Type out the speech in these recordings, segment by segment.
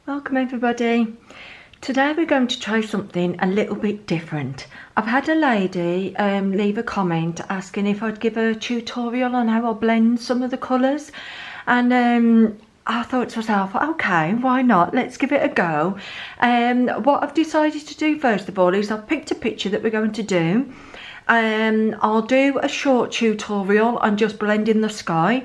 Welcome everybody. Today we're going to try something a little bit different. I've had a lady leave a comment asking if I'd give a tutorial on how I blend some of the colours, and I thought to myself, okay, why not, let's give it a go. What I've decided to do first of all is I've picked a picture that we're going to do. I'll do a short tutorial on just blending the sky.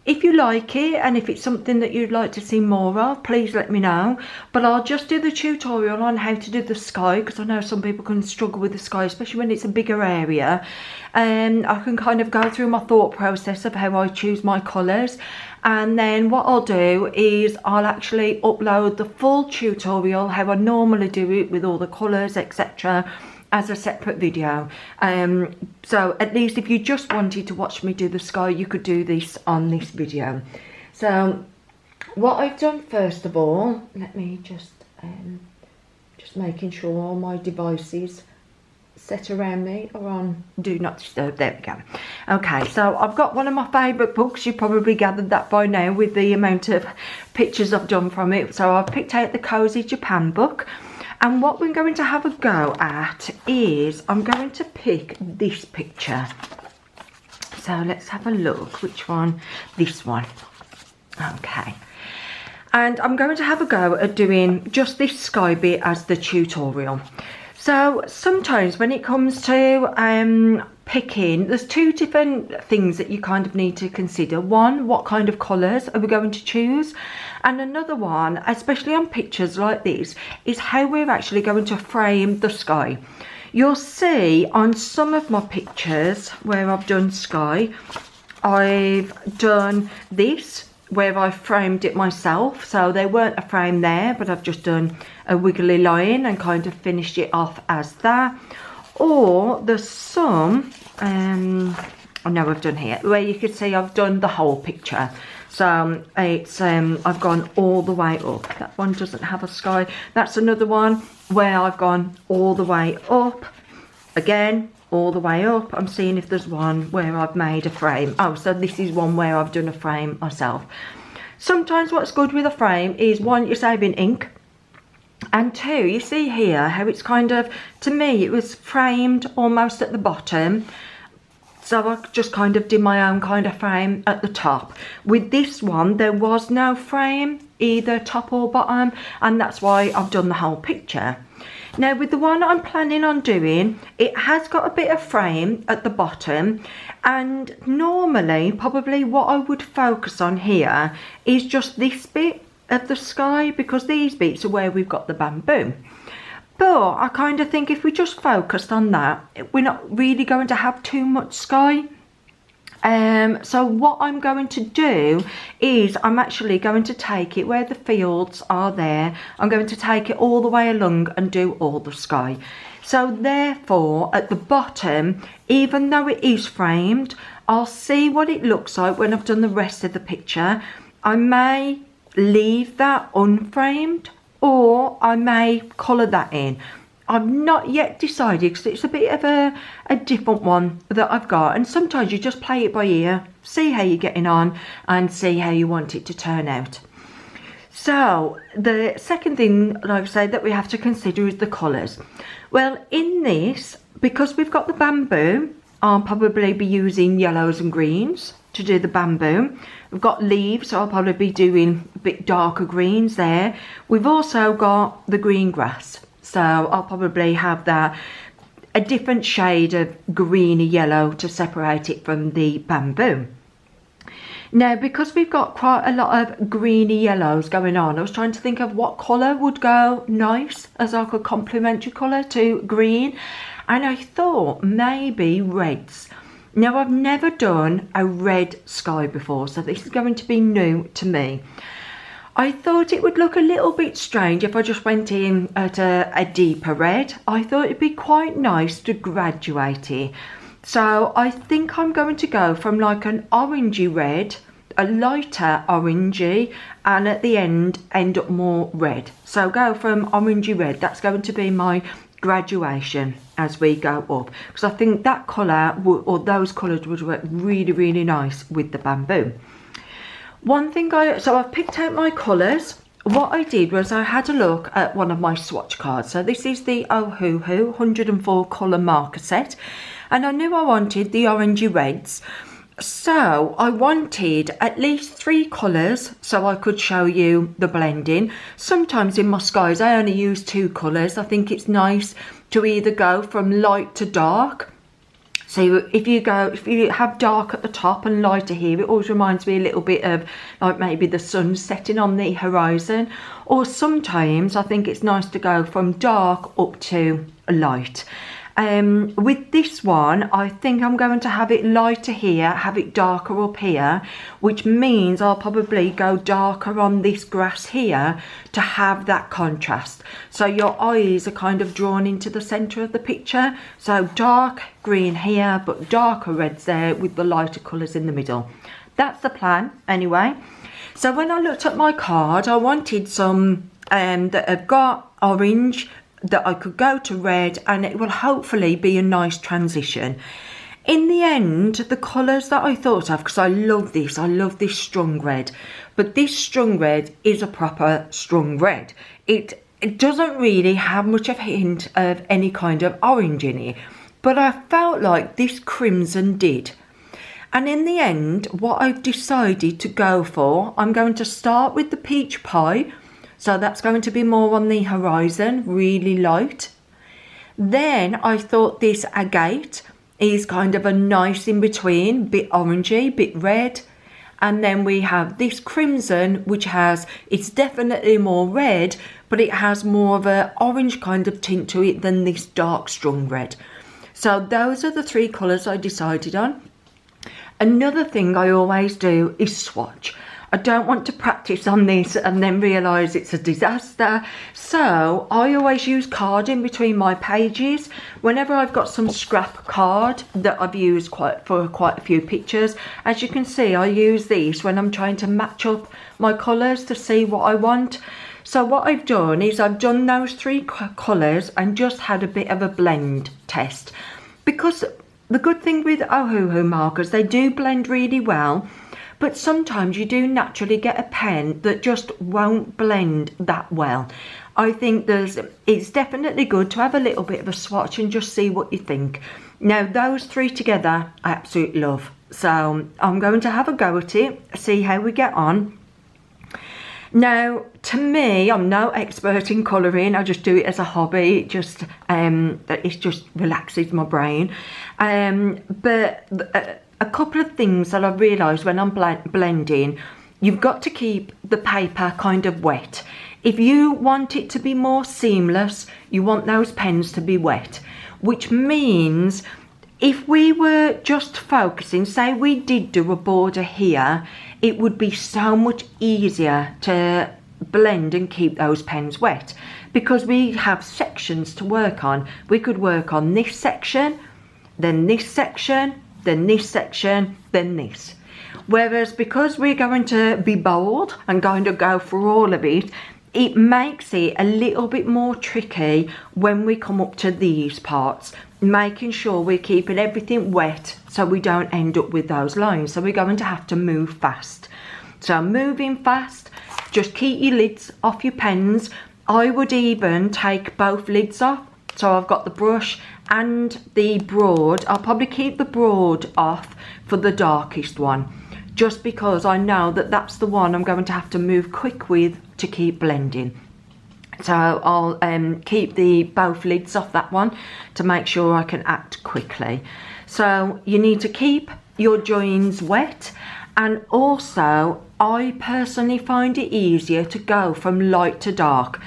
If you like it and if it's something that you'd like to see more of, please let me know. But I'll just do the tutorial on how to do the sky, because I know some people can struggle with the sky, especially when it's a bigger area. I can kind of go through my thought process of how I choose my colours. And then what I'll do is I'll actually upload the full tutorial, how I normally do it with all the colours, etc., as a separate video. So at least if you just wanted to watch me do the sky, you could do this on this video. So what I've done first of all, let me just making sure all my devices set around me are on do not disturb. There we go. Okay, so I've got one of my favourite books. You've probably gathered that by now with the amount of pictures I've done from it. So I've picked out the Cozy Japan book. And what we're going to have a go at is I'm going to pick this picture. So let's have a look. Which one? This one. Okay. And I'm going to have a go at doing just this sky bit as the tutorial. So sometimes when it comes to picking, there's two different things that you kind of need to consider. One, what kind of colours are we going to choose? And another one, especially on pictures like this, is how we're actually going to frame the sky. You'll see on some of my pictures where I've done sky, I've done this where I framed it myself. So there weren't a frame there, but I've just done a wiggly line and kind of finished it off as that. Or there's some, I know I've done here, where you can see I've done the whole picture. So it's I've gone all the way up. That one doesn't have a sky. That's another one where I've gone all the way up. Again, all the way up. I'm seeing if there's one where I've made a frame. Oh, so this is one where I've done a frame myself. Sometimes what's good with a frame is, one, you're saving ink. And two, you see here how it's kind of, to me, it was framed almost at the bottom. So I just kind of did my own kind of frame at the top. With this one, there was no frame, either top or bottom, and that's why I've done the whole picture. Now with the one I'm planning on doing, it has got a bit of frame at the bottom, and normally probably what I would focus on here is just this bit of the sky, because these bits are where we've got the bamboo. But I kind of think if we just focused on that, we're not really going to have too much sky. So what I'm going to do is I'm actually going to take it where the fields are there. I'm going to take it all the way along and do all the sky. So therefore at the bottom, even though it is framed, I'll see what it looks like when I've done the rest of the picture. I may leave that unframed, or I may colour that in. I've not yet decided, because it's a bit of a different one that I've got, and sometimes you just play it by ear, see how you're getting on and see how you want it to turn out. So the second thing, like I say, that we have to consider is the colours. Well, in this, because we've got the bamboo, I'll probably be using yellows and greens to do the bamboo. We've got leaves, so I'll probably be doing a bit darker greens there. We've also got the green grass, so I'll probably have that a different shade of greeny yellow to separate it from the bamboo. Now because we've got quite a lot of greeny yellows going on, I was trying to think of what colour would go nice as like a complementary colour to green, and I thought maybe reds. Now I've never done a red sky before, so this is going to be new to me. I thought it would look a little bit strange if I just went in at a deeper red. I thought it'd be quite nice to graduate it. So I think I'm going to go from like an orangey red, a lighter orangey, and at the end up more red. So go from orangey red, that's going to be my graduation as we go up, because I think that colour or those colours would work really nice with the bamboo. One thing so I've picked out my colours. what I did was I had a look at one of my swatch cards. So this is the Ohuhu 104 colour marker set, and I knew I wanted the orangey reds. So I wanted at least 3 colours so I could show you the blending. Sometimes in my skies I only use 2 colours. I think it's nice to either go from light to dark. So if you have dark at the top and lighter here, it always reminds me a little bit of like maybe the sun setting on the horizon. Or sometimes I think it's nice to go from dark up to light. With this one, I think I'm going to have it lighter here, have it darker up here, which means I'll probably go darker on this grass here to have that contrast. So your eyes are kind of drawn into the centre of the picture. So dark green here, but darker reds there with the lighter colours in the middle. That's the plan anyway. So when I looked at my card, I wanted some that have got orange, that I could go to red, and it will hopefully be a nice transition. In the end, the colours that I thought of, because I love this strong red, but this strong red is a proper strong red. It doesn't really have much of a hint of any kind of orange in it, but I felt like this crimson did. And in the end, what I've decided to go for, I'm going to start with the peach pie. So that's going to be more on the horizon, really light. Then I thought this agate is kind of a nice in between, bit orangey, bit red. And then we have this crimson, which it's definitely more red, but it has more of a orange kind of tint to it than this dark strong red. So those are the 3 colours I decided on. Another thing I always do is swatch. I don't want to practice on this and then realise it's a disaster. So I always use card in between my pages. Whenever I've got some scrap card that I've used for quite a few pictures, as you can see, I use these when I'm trying to match up my colours to see what I want. So what I've done is I've done those 3 colours and just had a bit of a blend test. Because the good thing with Ohuhu markers, they do blend really well. But sometimes you do naturally get a pen that just won't blend that well. I think it's definitely good to have a little bit of a swatch and just see what you think. Now those 3 together I absolutely love. So I'm going to have a go at it, see how we get on. Now to me, I'm no expert in colouring. I just do it as a hobby. It just relaxes my brain. A couple of things that I've realised when I'm blending, you've got to keep the paper kind of wet. If you want it to be more seamless, you want those pens to be wet, which means if we were just focusing, say we did do a border here, it would be so much easier to blend and keep those pens wet because we have sections to work on. We could work on this section, then this section, then this section, then this. Whereas because we're going to be bold and going to go for all of it, it makes it a little bit more tricky when we come up to these parts, making sure we're keeping everything wet so we don't end up with those lines. So we're going to have to move fast. So moving fast, just keep your lids off your pens. I would even take both lids off. So I've got the brush and the broad. I'll probably keep the broad off for the darkest one, just because I know that that's the one I'm going to have to move quick with to keep blending. So I'll keep both lids off that one to make sure I can act quickly. So you need to keep your joins wet, and also I personally find it easier to go from light to dark.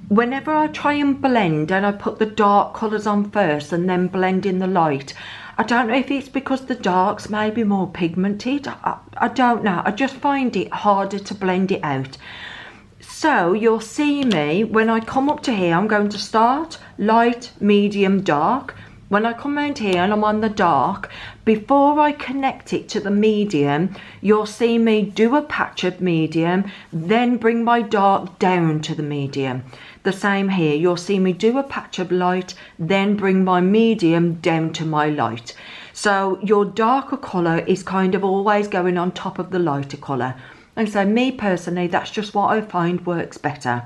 Whenever I try and blend and I put the dark colours on first and then blend in the light, I don't know if it's because the darks may be more pigmented. I don't know. I just find it harder to blend it out. So you'll see me, when I come up to here, I'm going to start light, medium, dark. When I come around here and I'm on the dark, before I connect it to the medium, you'll see me do a patch of medium, then bring my dark down to the medium. The same here, you'll see me do a patch of light, then bring my medium down to my light. So your darker colour is kind of always going on top of the lighter colour. Like I say, me personally, that's just what I find works better.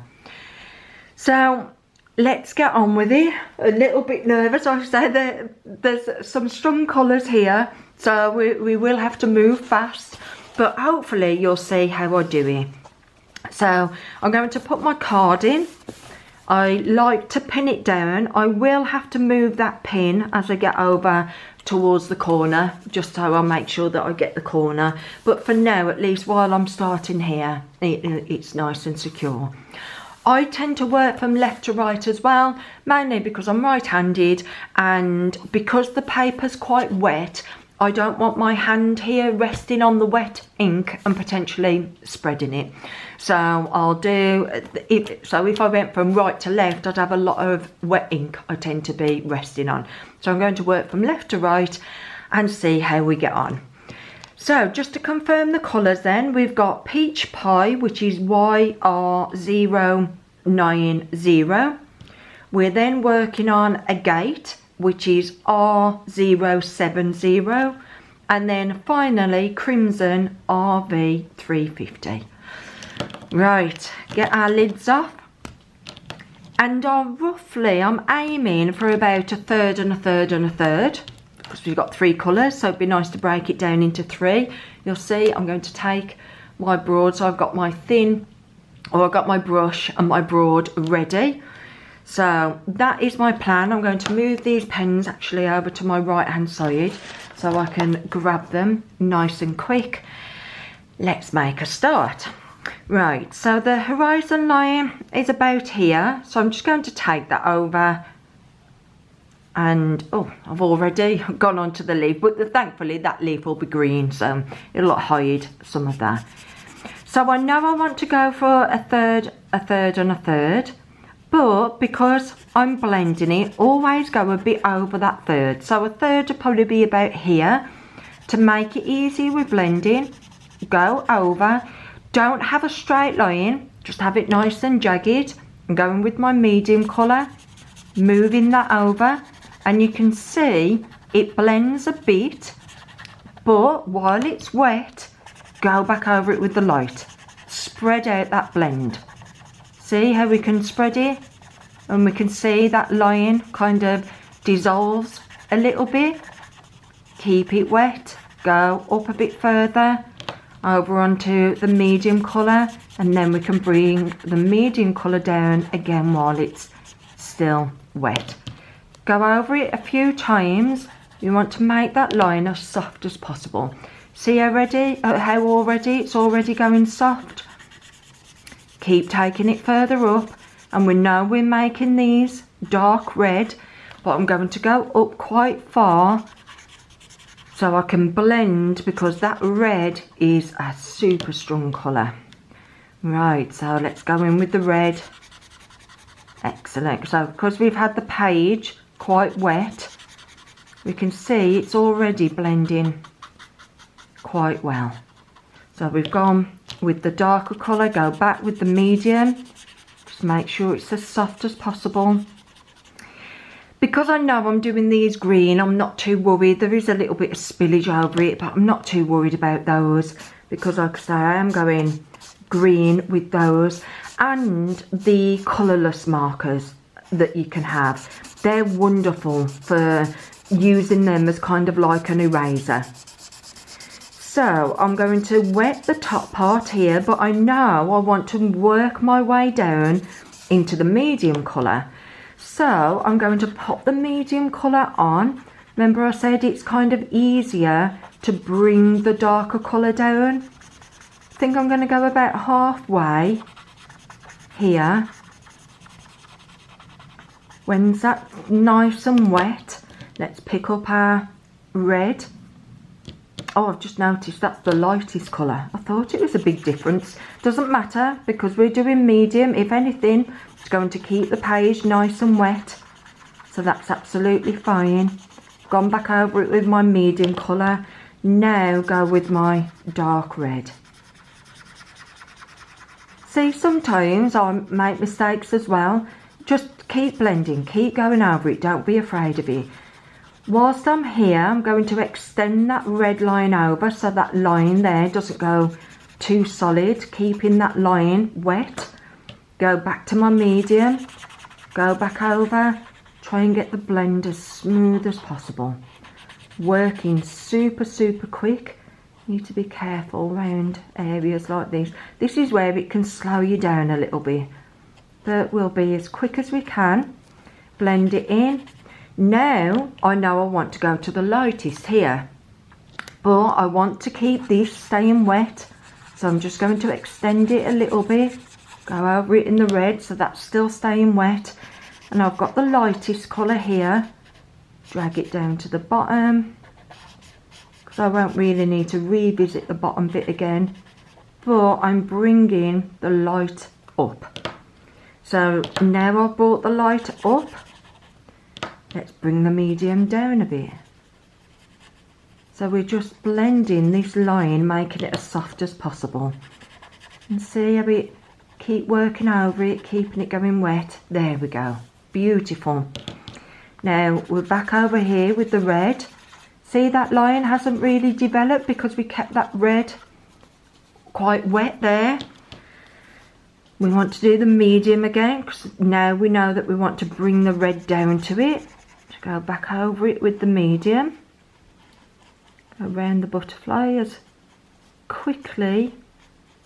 So let's get on with it. A little bit nervous, I say. There's some strong colours here, so we will have to move fast, but hopefully you'll see how I do it. So I'm going to put my card in. I like to pin it down. I will have to move that pin as I get over towards the corner, just so I'll make sure that I get the corner. But for now, at least while I'm starting here, it's nice and secure. I tend to work from left to right as well, mainly because I'm right-handed, and because the paper's quite wet, I don't want my hand here resting on the wet ink and potentially spreading it. So I'll do, if I went from right to left, I'd have a lot of wet ink I tend to be resting on. So I'm going to work from left to right and see how we get on. So just to confirm the colours then, we've got Peach Pie, which is YR090. We're then working on Agate, which is R070, and then finally Crimson RV350. Right, get our lids off, and I'm aiming for about a third and a third and a third, because we've got 3 colours, so it'd be nice to break it down into 3. You'll see I'm going to take my broad, so I've got my thin, or I've got my brush and my broad ready. So that is my plan. I'm going to move these pens actually over to my right hand side so I can grab them nice and quick. Let's make a start. Right, so the horizon line is about here, so I'm just going to take that over, and oh, I've already gone onto the leaf, but thankfully that leaf will be green, so it'll hide some of that. So I know I want to go for a third and a third, but because I'm blending it, always go a bit over that third. So a third will probably be about here. To make it easy with blending, go over. Don't have a straight line, just have it nice and jagged. I'm going with my medium colour, moving that over, and you can see it blends a bit, but while it's wet, go back over it with the light. Spread out that blend. See how we can spread it, and we can see that line kind of dissolves a little bit. Keep it wet, go up a bit further, over onto the medium colour, and then we can bring the medium colour down again while it's still wet. Go over it a few times. You want to make that line as soft as possible. See already how already it's already going soft? Keep taking it further up, and we know we're making these dark red, but I'm going to go up quite far so I can blend, because that red is a super strong colour. Right, so let's go in with the red. Excellent. So because we've had the page quite wet, we can see it's already blending quite well. So we've gone with the darker colour, go back with the medium, just make sure it's as soft as possible. Because I know I'm doing these green, I'm not too worried. There is a little bit of spillage over it, but I'm not too worried about those, because like I say, I am going green with those. And the colourless markers that you can have, they're wonderful for using them as kind of like an eraser. So I'm going to wet the top part here, but I know I want to work my way down into the medium colour. So I'm going to pop the medium colour on. Remember I said it's kind of easier to bring the darker colour down. I think I'm going to go about halfway here. When's that nice and wet, let's pick up our red. Oh, I've just noticed that's the lightest colour. I thought it was a big difference. Doesn't matter, because we're doing medium. If anything, it's going to keep the page nice and wet. So that's absolutely fine. Gone back over it with my medium colour. Now go with my dark red. See, sometimes I make mistakes as well. Just keep blending, keep going over it. Don't be afraid of it. Whilst I'm here, I'm going to extend that red line over so that line there doesn't go too solid, keeping that line wet. Go back to my medium, go back over, try and get the blend as smooth as possible. Working super quick. Need to be careful around areas like this. This is where it can slow you down a little bit, but we'll be as quick as we can. Blend it in. Now I know I want to go to the lightest here, but I want to keep this staying wet, so I'm just going to extend it a little bit, go over it in the red so that's still staying wet. And I've got the lightest colour here, drag it down to the bottom, because I won't really need to revisit the bottom bit again, but I'm bringing the light up. So now I've brought the light up, let's bring the medium down a bit. So we're just blending this line, making it as soft as possible. And see how it, keep working over it, keeping it going wet. There we go, beautiful. Now we're back over here with the red. See, that line hasn't really developed because we kept that red quite wet there. We want to do the medium again, because now we know that we want to bring the red down to it. So go back over it with the medium. Go around the butterfly as quickly,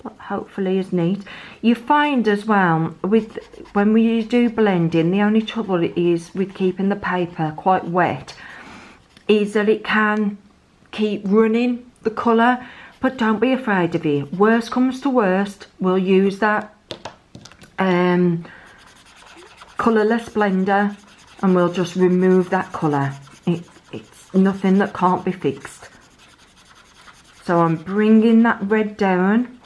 but hopefully as neat. You find as well, with when we do blending, the only trouble is with keeping the paper quite wet, is that it can keep running the colour, but don't be afraid of it. Worst comes to worst, we'll use that colourless blender and we'll just remove that colour. It's nothing that can't be fixed. So I'm bringing that red down.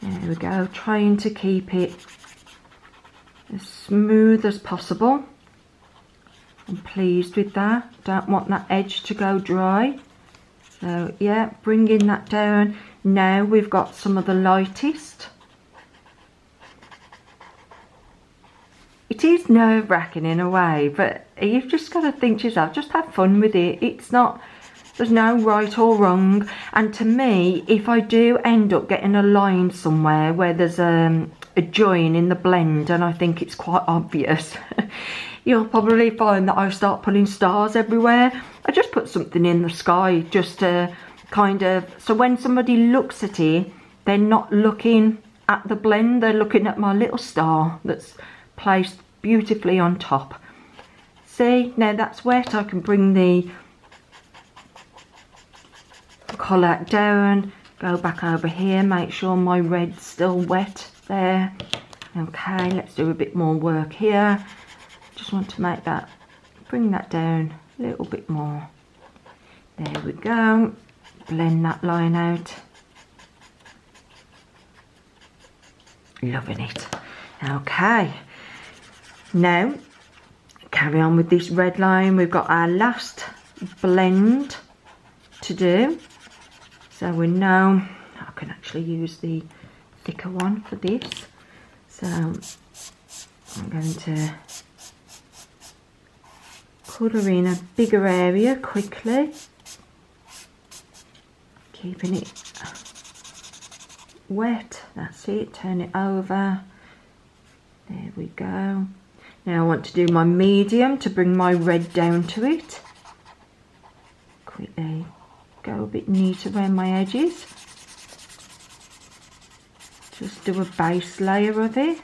There we go, trying to keep it as smooth as possible. I'm pleased with that. Don't want that edge to go dry. So yeah, bringing that down. Now we've got some of the lightest. It is nerve-wracking in a way, but you've just got to think to yourself, just have fun with it. It's not, there's no right or wrong. And to me, if I do end up getting a line somewhere where there's a join in the blend and I think it's quite obvious, you'll probably find that I start putting stars everywhere. I just put something in the sky just to kind of, so when somebody looks at it, they're not looking at the blend, they're looking at my little star that's placed beautifully on top. See, now that's wet. I can bring the colour down, go back over here, make sure my red's still wet there. Okay, let's do a bit more work here. Just want to make that, bring that down a little bit more. There we go. Blend that line out. Loving it. Okay, now carry on with this red line. We've got our last blend to do, so we know I can actually use the thicker one for this. So I'm going to colour in a bigger area quickly, keeping it wet. That's it, turn it over. There we go. Now I want to do my medium to bring my red down to it. Quickly go a bit neat around my edges. Just do a base layer of it,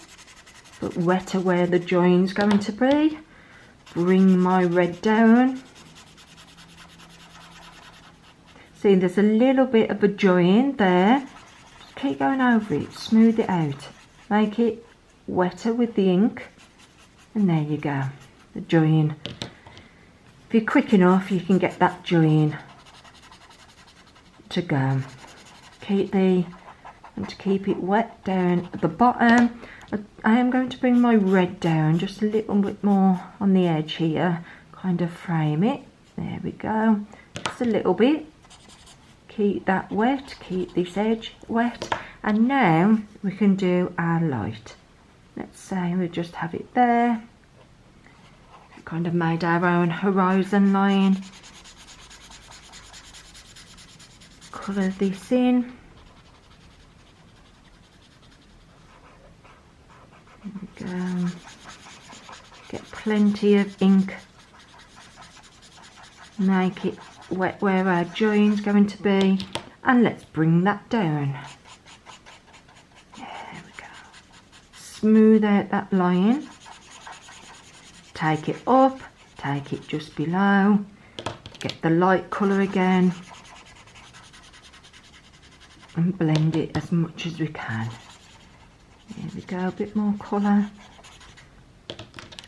but wetter where the join's going to be. Bring my red down. See, there's a little bit of a join there. Just keep going over it, smooth it out. Make it wetter with the ink. And there you go, the join. If you're quick enough, you can get that join to go. Keep it wet down at the bottom. I am going to bring my red down just a little bit more on the edge here, kind of frame it. There we go, just a little bit. Keep that wet, keep this edge wet, and now we can do our light. Let's say we just have it there. Kind of made our own horizon line. colour this in. There we go. Get plenty of ink. Make it wet where our join's going to be, and let's bring that down. There we go. Smooth out that line. Take it up, take it just below. Get the light colour again. And blend it as much as we can. There we go, a bit more colour.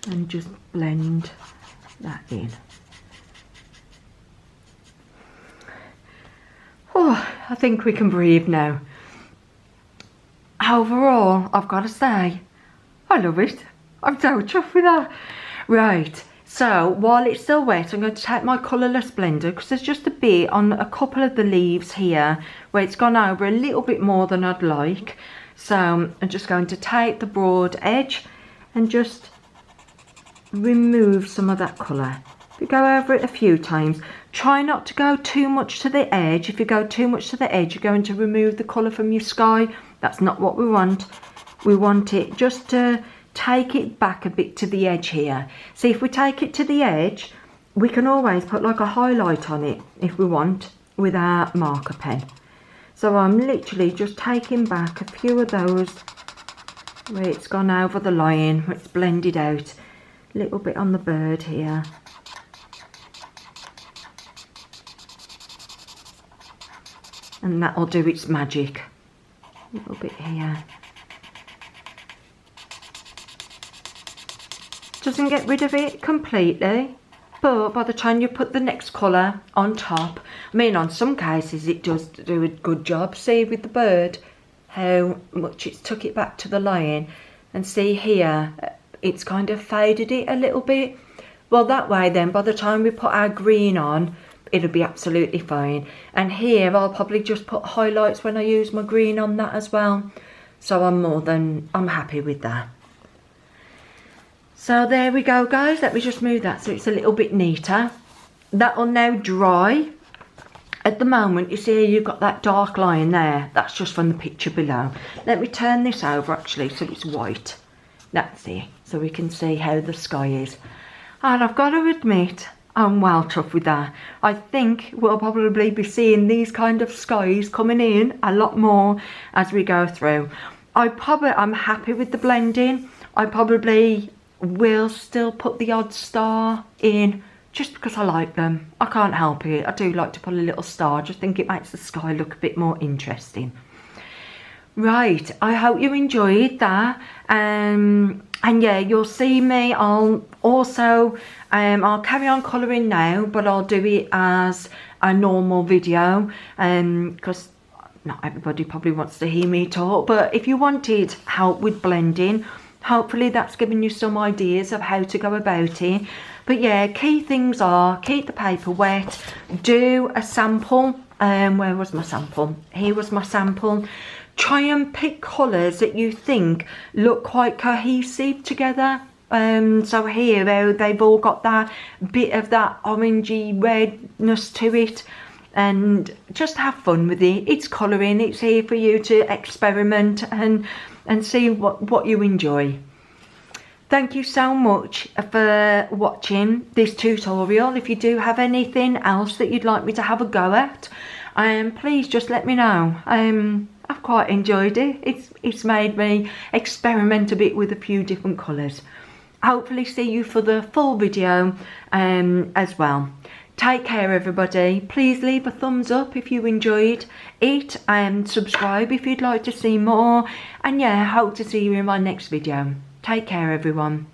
And just blend that in. Oh, I think we can breathe now. Overall, I've got to say, I love it. I'm so chuffed with that. Right, so while it's still wet, I'm going to take my colourless blender, because there's just a bit on a couple of the leaves here where it's gone over a little bit more than I'd like. So I'm just going to take the broad edge and just remove some of that colour. If you go over it a few times, try not to go too much to the edge. If you go too much to the edge, you're going to remove the colour from your sky. That's not what we want. We want it just to take it back a bit to the edge here. See, if we take it to the edge, we can always put like a highlight on it if we want with our marker pen. So I'm literally just taking back a few of those where it's gone over the line, where it's blended out. A little bit on the bird here. And that'll do its magic. A little bit here. Doesn't get rid of it completely, but by the time you put the next colour on top, I mean, on some cases it does do a good job. See with the bird how much it's took it back to the line, and see here it's kind of faded it a little bit. Well, that way then by the time we put our green on, it'll be absolutely fine. And here I'll probably just put highlights when I use my green on that as well. So I'm happy with that. So there we go, guys. Let me just move that so it's a little bit neater. That'll now dry. At the moment, you see you've got that dark line there. That's just from the picture below. Let me turn this over actually so it's white. That's it. So we can see how the sky is. And I've got to admit, I'm well chuffed with that. I think we'll probably be seeing these kind of skies coming in a lot more as we go through. I'm happy with the blending. I probably will still put the odd star in just because I like them. I can't help it. I do like to put a little star. I just think it makes the sky look a bit more interesting. Right, I hope you enjoyed that. And yeah, you'll see me. I'll also I'll carry on colouring now, but I'll do it as a normal video because not everybody probably wants to hear me talk. But if you wanted help with blending, hopefully that's given you some ideas of how to go about it. But yeah, key things are keep the paper wet, do a sample. Where was my sample? Here was my sample. Try and pick colours that you think look quite cohesive together. So here they've all got that bit of that orangey redness to it, and just have fun with it. It's colouring. It's here for you to experiment and see what you enjoy. Thank you so much for watching this tutorial. If you do have anything else that you'd like me to have a go at, please just let me know. I've quite enjoyed it. It's made me experiment a bit with a few different colours. Hopefully see you for the full video as well. Take care, everybody. Please leave a thumbs up if you enjoyed it, and subscribe if you'd like to see more. And yeah, I hope to see you in my next video. Take care, everyone.